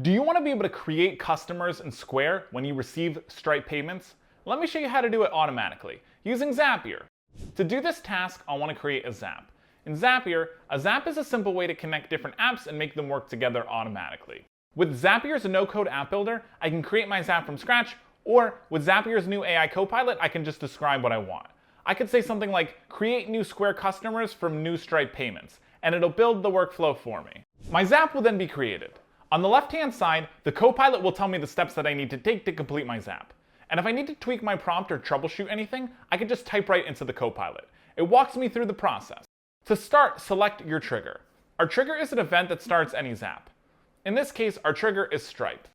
Do you want to be able to create customers in Square when you receive Stripe payments? Let me show you how to do it automatically using Zapier. To do this task, I want to create a Zap. In Zapier, a Zap is a simple way to connect different apps and make them work together automatically. With Zapier's no-code app builder, I can create my Zap from scratch, or with Zapier's new AI Copilot, I can just describe what I want. I could say something like, create new Square customers from new Stripe payments, and it'll build the workflow for me. My Zap will then be created. On the left-hand side, the Copilot will tell me the steps that I need to take to complete my Zap. And if I need to tweak my prompt or troubleshoot anything, I can just type right into the Copilot. It walks me through the process. To start, select your trigger. Our trigger is an event that starts any Zap. In this case, our trigger is Stripe.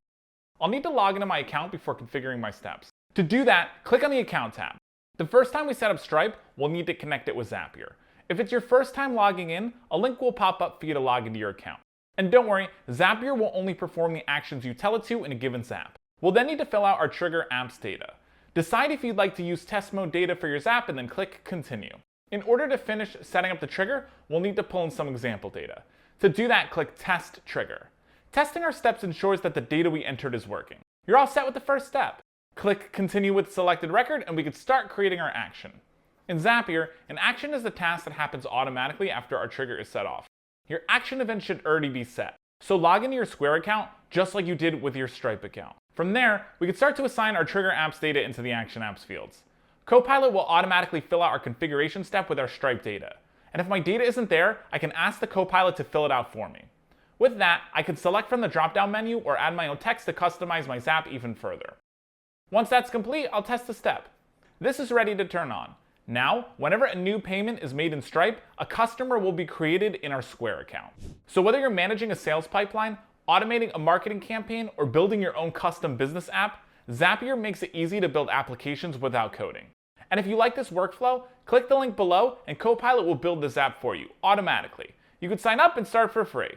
I'll need to log into my account before configuring my steps. To do that, click on the Account tab. The first time we set up Stripe, we'll need to connect it with Zapier. If it's your first time logging in, a link will pop up for you to log into your account. And don't worry, Zapier will only perform the actions you tell it to in a given Zap. We'll then need to fill out our trigger app's data. Decide if you'd like to use test mode data for your Zap and then click Continue. In order to finish setting up the trigger, we'll need to pull in some example data. To do that, click Test Trigger. Testing our steps ensures that the data we entered is working. You're all set with the first step. Click Continue with selected record and we can start creating our action. In Zapier, an action is the task that happens automatically after our trigger is set off. Your action event should already be set. So log into your Square account just like you did with your Stripe account. From there, we can start to assign our trigger apps data into the action apps fields. Copilot will automatically fill out our configuration step with our Stripe data. And if my data isn't there, I can ask the Copilot to fill it out for me. With that, I can select from the drop-down menu or add my own text to customize my Zap even further. Once that's complete, I'll test the step. This is ready to turn on. Now, whenever a new payment is made in Stripe, a customer will be created in our Square account. So whether you're managing a sales pipeline, automating a marketing campaign, or building your own custom business app, Zapier makes it easy to build applications without coding. And if you like this workflow, click the link below and Copilot will build the Zap for you automatically. You can sign up and start for free.